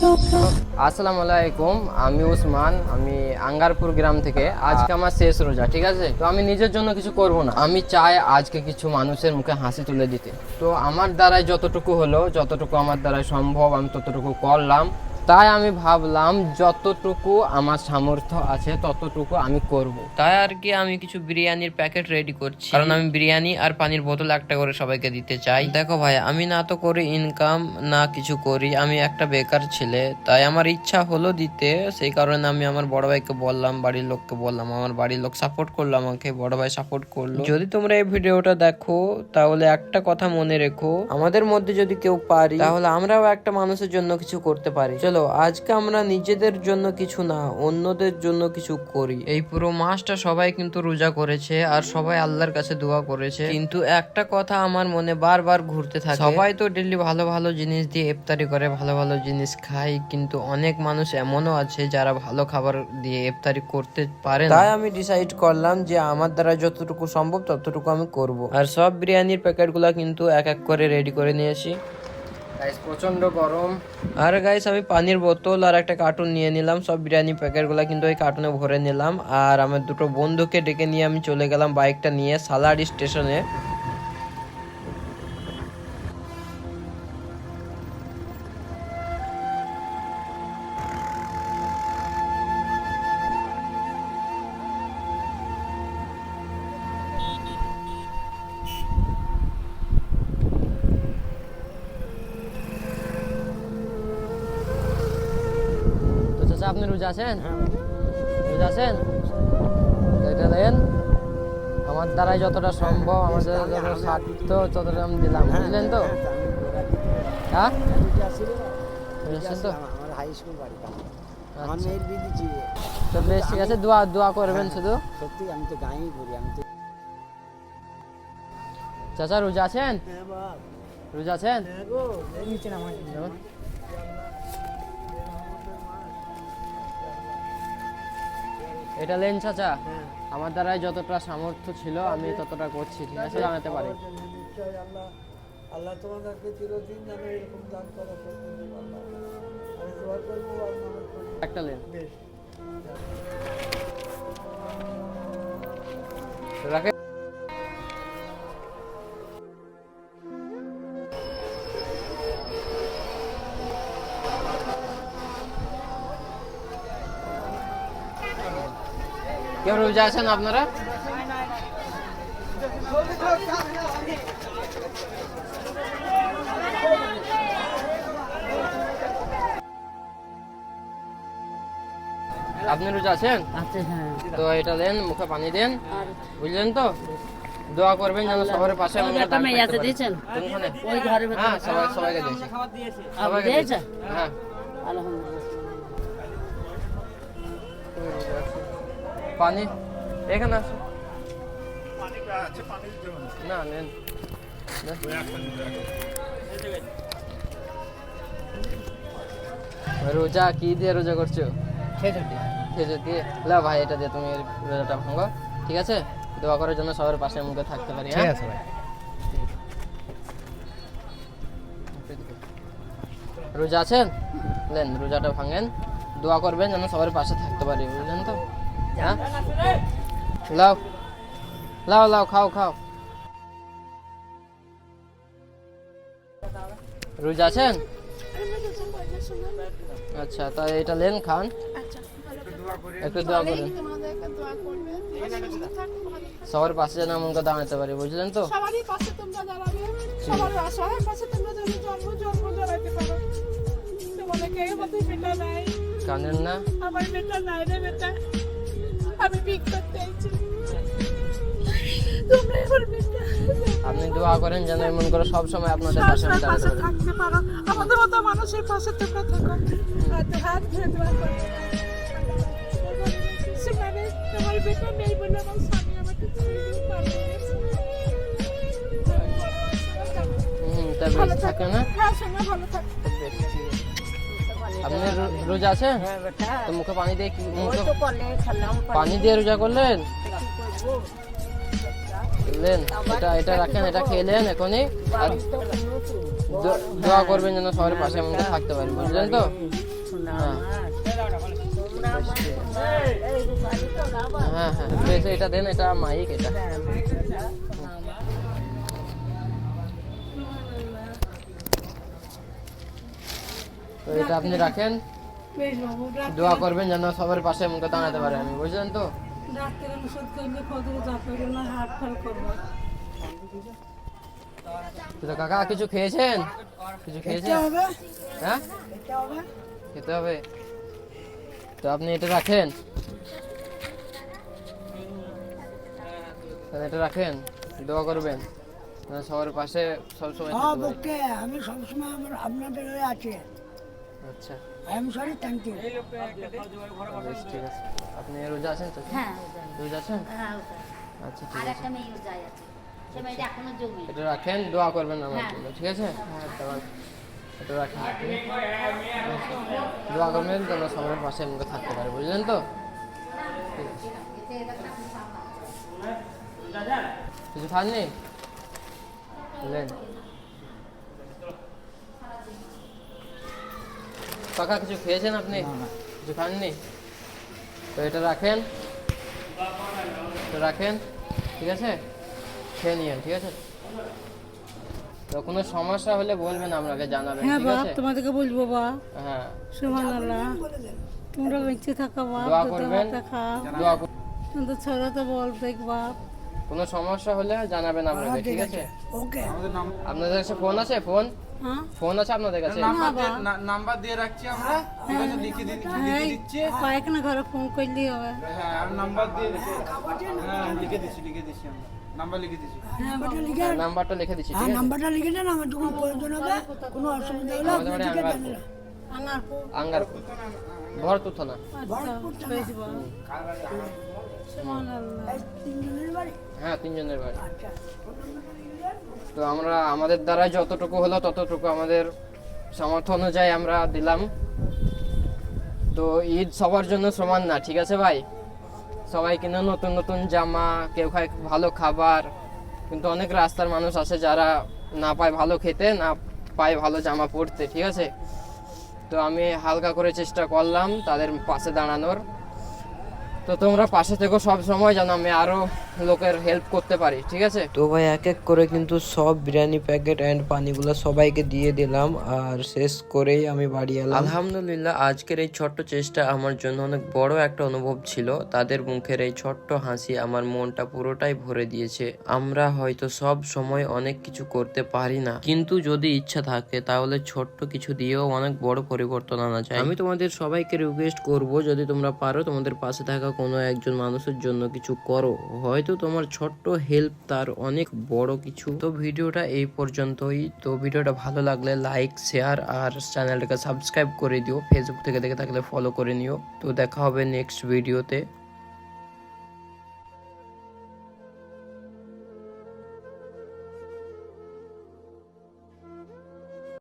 আসসালামু আলাইকুম, আমি উসমান, আমি আঙ্গারপুর গ্রাম থেকে। আজকে আমার শেষ রোজা, ঠিক আছে? তো আমি নিজের জন্য কিছু করব না, আমি চাই আজকে কিছু মানুষের মুখে হাসি তুলে দিতে। তো আমার দ্বারাই যতটুকু হলো, যতটুকু আমার দ্বারাই সম্ভব আমি ততটুকু করলাম। তাই আমি ভাবলাম যতটুকু আমার সামর্থ্য আছে ততটুকু আমি করব। তাই আর কি আমি কিছু বিরিয়ানির প্যাকেট রেডি করছি, কারণ আমি বিরিয়ানি আর পানির বোতল একটা করে সবাইকে দিতে চাই। দেখো ভাই, আমি না তো করি ইনকাম, না কিছু করি, আমি একটা বেকার ছেলে। তাই আমার ইচ্ছা হলো দিতে, সেই কারণে আমি আমার বড় ভাইকে বললাম, বাড়ির লোককে বললাম। আমার বাড়ির লোক সাপোর্ট করলো আমাকে, বড় ভাই সাপোর্ট করলো। যদি তোমরা এই ভিডিওটা দেখো তাহলে একটা কথা মনে রেখো, আমাদের মধ্যে যদি কেউ পারি তাহলে আমরাও একটা মানুষের জন্য কিছু করতে পারি। চলো আজকে আমরা নিজেদের জন্য কিছু না, অন্যদের জন্য কিছু করি। এই পুরো মাসটা সবাই কিন্তু রোজা করেছে আর সবাই আল্লাহর কাছে দোয়া করেছে, কিন্তু একটা কথা আমার মনে বারবার ঘুরতে থাকে, সবাই তো ডেইলি ভালো ভালো জিনিস দিয়ে ইফতারি করে, ভালো ভালো জিনিস খায়, কিন্তু অনেক মানুষ এমনও আছে যারা ভালো খাবার দিয়ে ইফতারি করতে পারে না। তাই আমি ডিসাইড করলাম যে আমার দ্বারা যতটুকু সম্ভব ততটুকু আমি করব। আর সব বিরিয়ানির প্যাকেটগুলো কিন্তু এক এক করে রেডি করে নিয়েছি। গাইস প্রচন্ড গরম। আর গাইস আমি পানির বোতল আর একটা কার্টুন নিয়ে নিলাম, সব বিরিয়ানি প্যাকেটগুলো কিন্তু ওই কার্টুনে ভরে নিলাম। আর আমার দুটো বন্ধুকে ডেকে নিয়ে আমি চলে গেলাম বাইকটা নিয়ে সালাড স্টেশনে। তো চাচা আপনি রোজা আছেন? রোজা আছেন? এটা দেন, আমার দ্বারাই যতটা সম্ভব, আমাদের যতটা সাধ্য ততটা আমি দিলাম, বুঝলেন তো? হ্যাঁ তো বেশ, ঠিক আছে, দোয়া দোয়া করবেন শুধু। সত্যি আমি তো গাঁয়েই করি, আমি তো। চাচা রোজা আছেন? রোজা আছেন? এটা লেন চাচা, আমার দ্বারাই যতটা সামর্থ্য ছিল আমি ততটা করছি, ঠিক আছে? জানাতে পারি। নিশ্চয়ই আল্লাহ তোমাদেরকে চিরদিন যেন এরকম দান করে। আমি দোয়া করবো আর নামাজ পড়বো। একটা লেন। রাখে। কেউ রোজা আছেন আপনারা? আপনি রোজা আছেন? তো এটা দেন, মুখে পানি দেন, বুঝলেন তো? দোয়া করবেন যেন সবার পাশে হ্যাঁ সবাইকে দিয়েছি, সবাইকে দিয়েছি। হ্যাঁ পানি এখানে আছে না, নেন। রোজা কি দিয়ে রোজা করছো? খেজুর দিয়ে। লা ভাই এটা দিয়ে তুমি রোজাটা ভাঙো, ঠিক আছে? দোয়া করার জন্য সবার পাশে মুখে থাকতে পারি। ঠিক আছে ভাই। রোজা আছেন? নেন রোজাটা ভাঙেন, দোয়া করবেন যেন সবার পাশে থাকতে পারি, বুঝলেন তো? হ্যাঁ লাও লাও লাও, খাও খাও। রোজা আছেন? আচ্ছা, তাই এটা লেন, খান, একটু দোয়া করেন, সবার পাশে যেন মনকে দাঁড়াতে পারি, বুঝলেন তো? কানেন না? আপনি দোয়া করেন যেন এমন করে সব সময় আপনাদের পাশে থাকতে পারো, আমাদের মতো মানুষের পাশে তোমরা থাকো। হাত ধরে দোয়া করো। তোমার বেটা নেই বলে আমার স্বামী আমাকে ছেড়ে দিয়ে পালিয়ে গেছে। তা বেশ থাকে না? হ্যাঁ শোনা, ভালো থাকে। আপনি রোজা আছেন? তো মুখে পানি দিয়ে পানি দিয়ে রোজা করলেন? এটা রাখেন, এটা খেলেন এখনই, আর দোয়া করবেন যেন সবার পাশে আমরা থাকতে পারি, বুঝলেন তো? হ্যাঁ হ্যাঁ এটা দেন, এটা মাইক, এটা তো এটা আপনি রাখেন, বেশ বাবু, দোয়া করবেন যেন সবার পাশে মুখে দাঁড়াতে পারে আমি, বুঝলেন তো? ডাক্তারের ওষুধ করলে কত যাবে না, হাট ফাল করবো। তো কাকা কিছু খেয়েছেন? কিছু খেয়েছেন? হবে হ্যাঁ এটা হবে খেতে হবে। তো আপনি এটা রাখেন, তাহলে এটা রাখেন, দোয়া করবেন যেন সবার পাশে সবসময় হ্যাঁ থাকতে পারি। ওকে, আমি সবসময় আমার আপনাদের হয়ে আছি। আচ্ছা I am sorry, thank you. বেশ, ঠিক আছে। আপনি রোজা আছেন তো? হ্যাঁ রোজা আছেন? হ্যাঁ ওটা। আচ্ছা আর ঠিক আছে, একটা মেয়ে যায় আছে, সে মেয়েটা এখনো জমি। এটা রাখেন, দোয়া করবেন আমার হ্যাঁ। জন্য, ঠিক আছে? হ্যাঁ তাহলে এটা রাখেন আপনি। দোয়া করবেন যেন সবার পাশে মুখে থাকতে পারে, বুঝলেন তো? ঠিক আছে। কিছু খাননি? বুঝলেন কাকা, কিছু খেয়েছেন আপনি? কিছু খাননি? তো এটা রাখেন, এটা রাখেন, ঠিক আছে? খেয়ে নিয়েন, ঠিক আছে? তো কোনো সমস্যা হলে বলবেন, আমাকে জানাবেন, হ্যাঁ ঠিক বাপ, আছে? তোমাদেরকে বলবো বাপ, হ্যাঁ সুবহানাল্লাহ, তোমরা বেঁচে থাকা বাপ, দোয়া দুধ করবেন, ভাত খাও, দোয়া করবেন। কিন্তু ছোড়া তো বল দেখ বাপ। কোনো সমস্যা হলে জানাবেন আমাকে, ঠিক আছে? ওকে, আপনাদের কাছে ফোন আছে? ফোন হ্যাঁ ফোন আছে আপনাদের কাছে? নাম্বার দিয়ে রাখছি আমরা, ঠিক আছে? লিখে দিচ্ছি। পায়খানা ঘরে ফোন করলেই হবে। হ্যাঁ, আর নাম্বার দিয়ে হ্যাঁ লিখে দিচ্ছি আমরা, নাম্বার লিখে দিচ্ছি। নাম্বারটা লিখে, নাম্বারটা লিখে দিচ্ছি, হ্যাঁ ঠিক আছে? নাম্বারটা লিখে দেন, আমার যখন প্রয়োজন হবে, কোনো অসুবিধা হলে আমাদের বাড়ি আপনাদেরকে আঙ্গারপুর। জানালাম। আঙ্গারপুর, আঙ্গারপুর, ভরতুর থানা। আচ্ছা, বেশ বাপ। সুবহানাল্লাহ। তিনজনের বাড়ি? হ্যাঁ, তিনজনের বাড়ি। আচ্ছা, তো আমরা আমাদের দ্বারা যতটুকু হলো ততটুকু আমাদের সামর্থ্য অনুযায়ী আমরা দিলাম। তো ঈদ সবার জন্য সমান না, ঠিক আছে ভাই? সবাই কিনে নতুন নতুন জামা, কেউ খায় ভালো খাবার, কিন্তু অনেক রাস্তার মানুষ আছে যারা না পায় ভালো খেতে, না পায় ভালো জামা পরতে, ঠিক আছে? তো আমি হালকা করে চেষ্টা করলাম তাদের পাশে দাঁড়ানোর। তো তোমরা পাশে থেকো সব সময়, যেন আমি আরো লোকের হেল্প করতে পারি, ঠিক আছে? তো ভাই এক এক করে কিন্তু সব বিরিয়ানি প্যাকেট অ্যান্ড পানিগুলো সবাইকে দিয়ে দিলাম, আর শেষ করেই আমি বাড়ি এলাম। আলহামদুলিল্লাহ, আজকের এই ছোট্ট চেষ্টা আমার জন্য অনেক বড় একটা অনুভব ছিল। তাদের মুখের এই ছোট্ট হাসি আমার মনটা পুরোটাই ভরে দিয়েছে। আমরা হয়তো সব সময় অনেক কিছু করতে পারি না, কিন্তু যদি ইচ্ছা থাকে তাহলে ছোট্ট কিছু দিয়েও অনেক বড় পরিবর্তন আনা যায়। আমি তোমাদের সবাইকে রিকোয়েস্ট করব, যদি তোমরা পারো তোমাদের পাশে থাকা কোনো একজন মানুষের জন্য কিছু করো, হয়তো তোমার ছোট্ট হেল্প তার অনেক বড় কিছু। তো ভিডিওটা এই পর্যন্তই। তো ভিডিওটা ভালো লাগলে লাইক, শেয়ার আর চ্যানেলটাকে সাবস্ক্রাইব করে দিও। ফেসবুক থেকে দেখে থাকলে ফলো করে নিও। তো দেখা হবে নেক্সট ভিডিওতে।